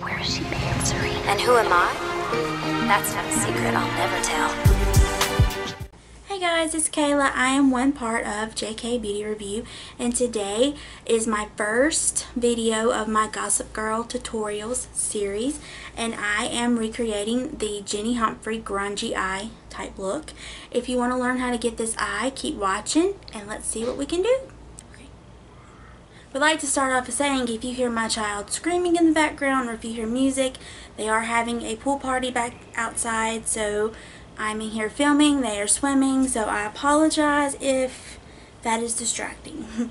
Where is she answering? And who am I? That's not a secret I'll never tell. Hey guys, it's Kayla. I am one part of JK Beauty Review, and today is my first video of my Gossip Girl tutorials series, and I am recreating the Humphrey grungy eye type look. If you want to learn how to get this eye, keep watching and let's see what we can do. I'd like to start off by saying, if you hear my child screaming in the background or if you hear music, they are having a pool party back outside, so I'm in here filming. They are swimming, so I apologize if that is distracting.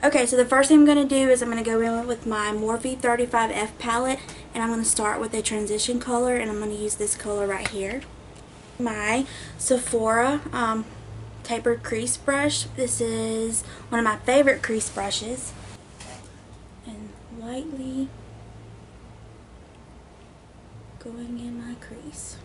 Okay, so the first thing I'm going to do is I'm going to go in with my Morphe 35F palette, and I'm going to start with a transition color, and I'm going to use this color right here. My Sephora tapered crease brush. This is one of my favorite crease brushes. And lightly going in my crease.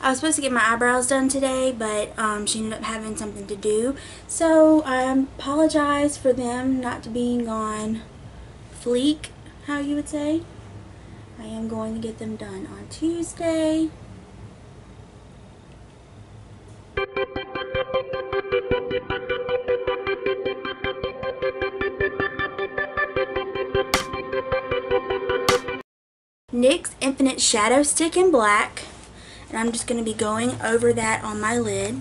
I was supposed to get my eyebrows done today, but she ended up having something to do. So I apologize for them not being on fleek, how you would say. I am going to get them done on Tuesday. NYX Infinite Shadow Stick in black. And I'm just going to be going over that on my lid.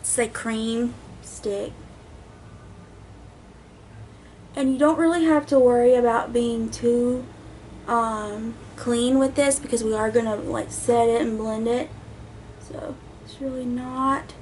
It's a cream stick. And you don't really have to worry about being too clean with this, because we are going to like set it and blend it. So it's really not.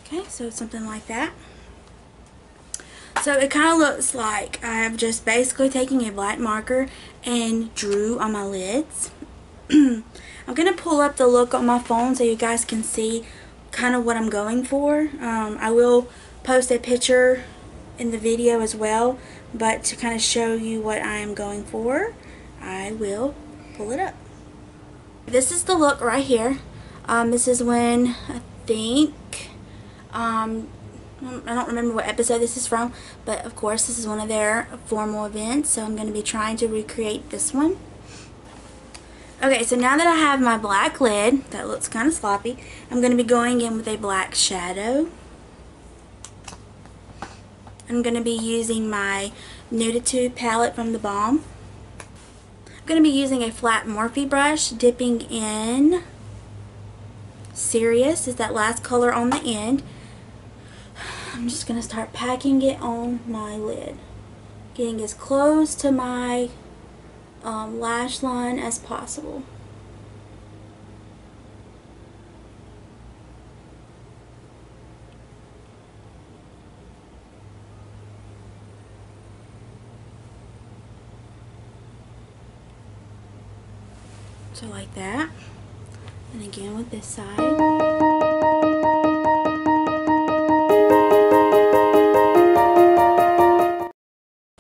Okay, so something like that. So it kind of looks like I've just basically taken a black marker and drew on my lids. I'm going to pull up the look on my phone so you guys can see kind of what I'm going for. I will post a picture in the video as well, but to kind of show you what I am going for, I will pull it up. This is the look right here. This is when I think I don't remember what episode this is from, but of course this is one of their formal events, so I'm going to be trying to recreate this one. Okay, so now that I have my black lid, that looks kind of sloppy, I'm going to be going in with a black shadow. I'm going to be using my Nude palette from the Balm. I'm going to be using a flat Morphe brush, dipping in Serious is that last color on the end. I'm just going to start packing it on my lid, getting as close to my lash line as possible. So like that, and again with this side.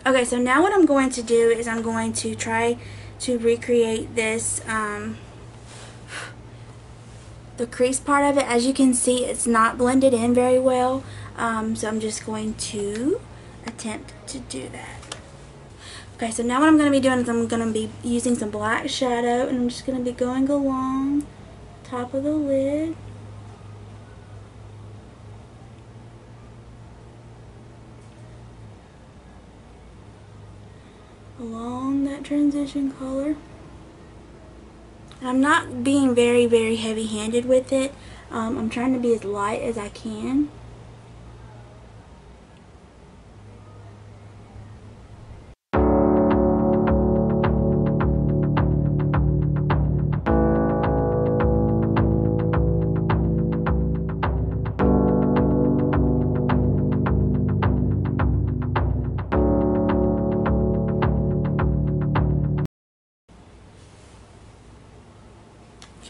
Okay, so now what I'm going to do is I'm going to try to recreate this, the crease part of it. As you can see, it's not blended in very well, so I'm just going to attempt to do that. Okay, so now what I'm going to be doing is I'm going to be using some black shadow, and I'm just going to be going along top of the lid. Along that transition color. And I'm not being very heavy-handed with it. I'm trying to be as light as I can.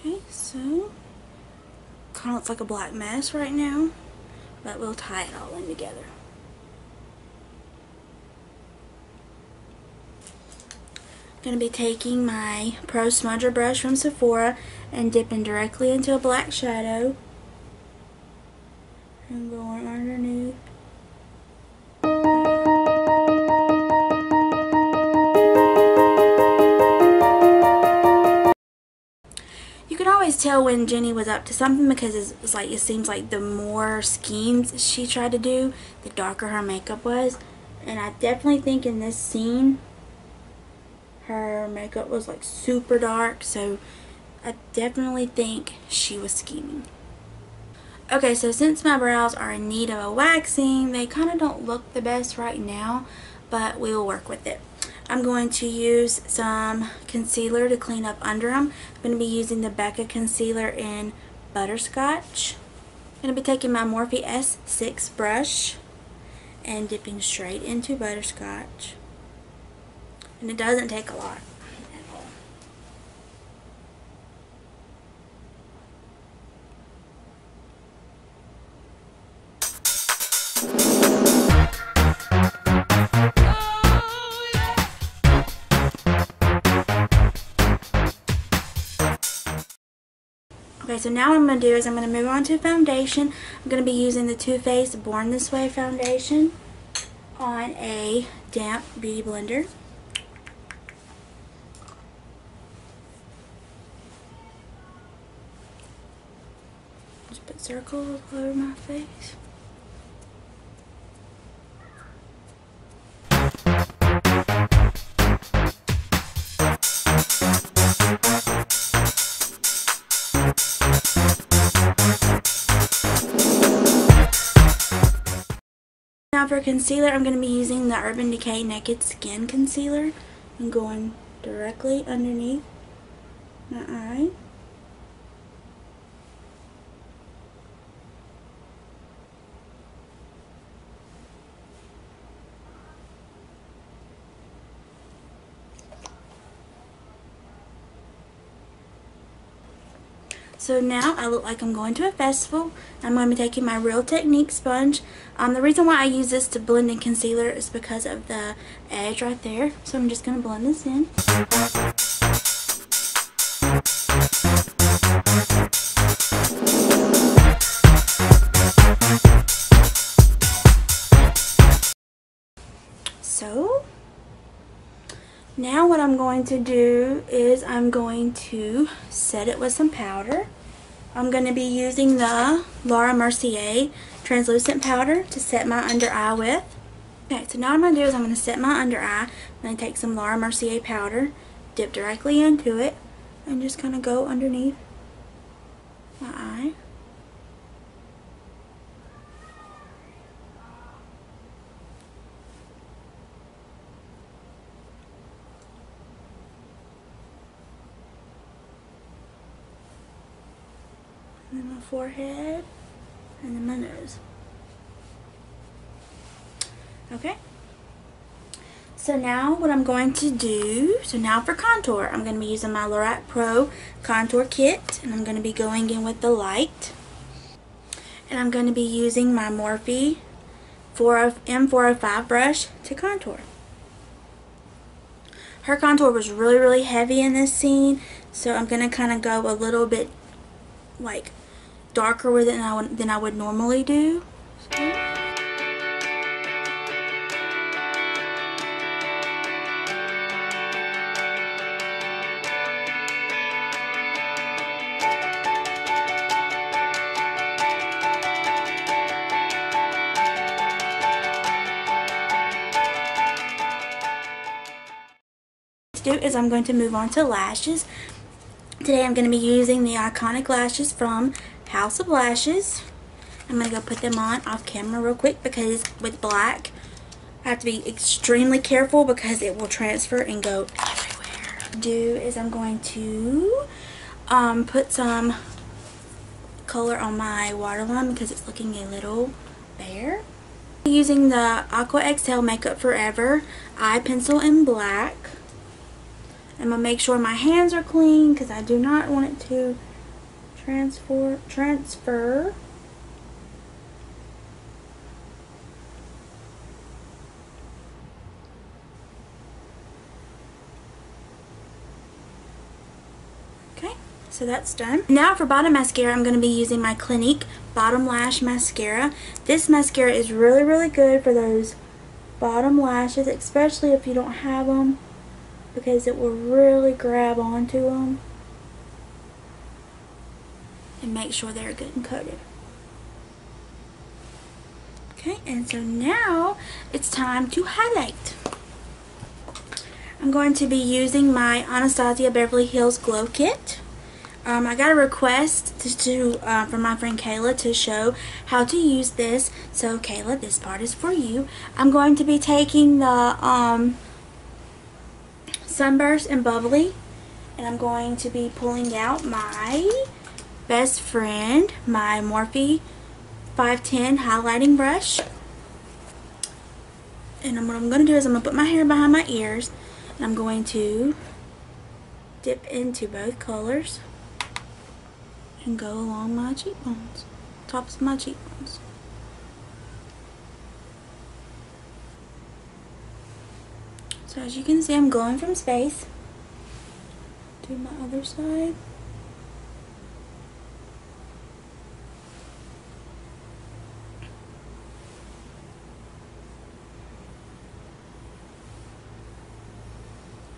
Okay, so kind of looks like a black mess right now, but we'll tie it all in together. I'm going to be taking my Pro Smudger brush from Sephora and dipping directly into a black shadow and going underneath. You can always tell when Jenny was up to something because it's like, it seems like the more schemes she tried to do, the darker her makeup was. And I definitely think in this scene her makeup was like super dark, so I definitely think she was scheming. Okay, so since my brows are in need of a waxing, they kind of don't look the best right now, but we will work with it. I'm going to use some concealer to clean up under them. I'm going to be using the Becca concealer in ButterScotch. I'm going to be taking my Morphe S6 brush and dipping straight into ButterScotch. And it doesn't take a lot at all. Okay, so now what I'm going to do is I'm going to move on to foundation. I'm going to be using the Too Faced Born This Way foundation on a damp beauty blender. Just put circles all over my face. Now for concealer, I'm going to be using the Urban Decay Naked Skin Concealer. I'm going directly underneath my eye. So now I look like I'm going to a festival. I'm going to be taking my Real Technique sponge. The reason why I use this to blend in concealer is because of the edge right there. So I'm just going to blend this in. So now what I'm going to do is I'm going to set it with some powder. I'm going to be using the Mercier translucent powder to set my under eye with. Okay, so now what I'm going to do is I'm going to set my under eye. I'm going to take some Mercier powder, dip directly into it, and just kind of go underneath my eye. And then my forehead, and then my nose. Okay. So now what I'm going to do, so now for contour, I'm going to be using my Lorac Pro Contour Kit, and I'm going to be going in with the light. And I'm going to be using my Morphe M405 brush to contour. Her contour was really, really heavy in this scene, so I'm going to kind of go a little bit like darker with it than I would normally do. Do is I'm going to move on to lashes. Today I'm going to be using the iconic lashes from House of Lashes. I'm going to go put them on off camera real quick because with black I have to be extremely careful because it will transfer and go everywhere. What I'm going to do is I'm going to put some color on my waterline because it's looking a little bare. I'm using the Aqua Exhale Makeup Forever eye pencil in black. I'm going to make sure my hands are clean because I do not want it to transfer. Okay, so that's done. Now for bottom mascara, I'm going to be using my Clinique Bottom Lash Mascara. This mascara is really, really good for those bottom lashes, especially if you don't have them, because it will really grab onto them and make sure they're good and coated. Okay, and so now it's time to highlight. I'm going to be using my Anatasia Beverly Hills Glow Kit. I got a request from my friend Kayla to show how to use this. So Kayla, this part is for you. I'm going to be taking the Sunburst and Bubbly, and I'm going to be pulling out my best friend, my Morphe 510 highlighting brush. And what I'm going to do is I'm going to put my hair behind my ears, and I'm going to dip into both colors and go along my cheekbones, tops of my cheekbones. So as you can see, I'm going from space. Do my other side.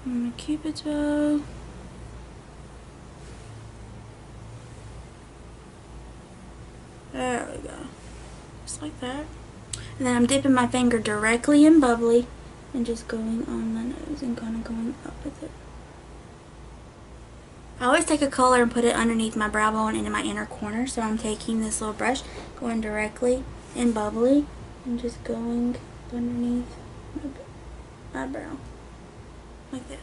My Cupid's bow. There we go. Just like that. And then I'm dipping my finger directly in Bubbly and just going on the nose and kind of going up with it. I always take a color and put it underneath my brow bone and in my inner corner. So I'm taking this little brush, going directly in Bubbly and just going underneath my brow. Like that.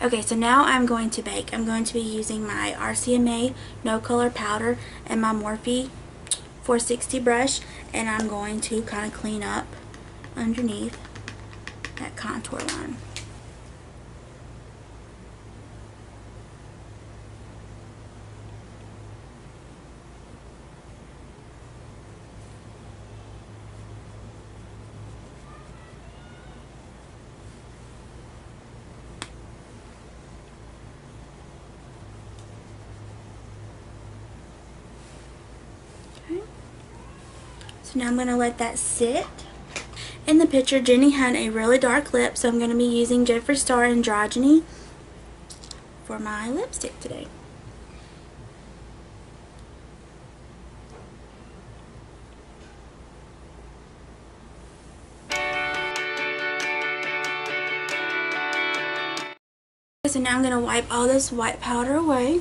Okay, so now I'm going to bake. I'm going to be using my RCMA No Color Powder and my Morphe 460 brush, and I'm going to kind of clean up underneath that contour line. So now I'm going to let that sit. In the picture, Jenny had a really dark lip, so I'm going to be using Jeffree Star Androgyny for my lipstick today. So now I'm going to wipe all this white powder away.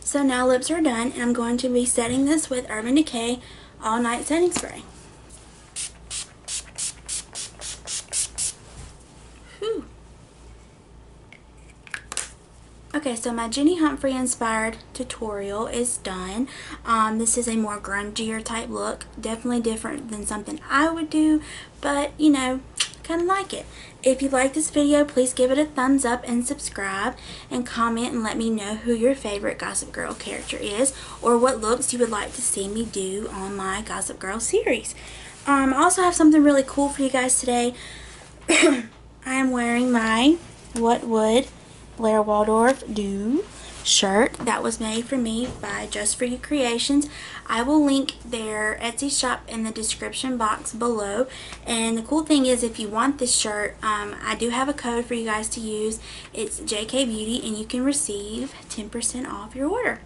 So now lips are done, and I'm going to be setting this with Urban Decay All Night Setting Spray. Whew. Okay, so my Jenny Humphrey inspired tutorial is done. This is a more grungier type look. Definitely different than something I would do, but you know, kind of like it. If you like this video, please give it a thumbs up and subscribe, and comment and let me know who your favorite Gossip Girl character is, or what looks you would like to see me do on my Gossip Girl series. I also have something really cool for you guys today. I am wearing my What Would Blair Waldorf Do shirt that was made for me by Just For You Creations. I will link their Etsy shop in the description box below, and the cool thing is, if you want this shirt, I do have a code for you guys to use. It's JK Beauty, and you can receive 10% off your order.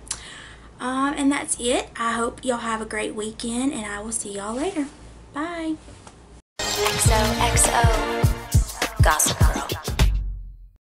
And that's it. I hope y'all have a great weekend, and I will see y'all later. Bye. XOXO Gossip Girl.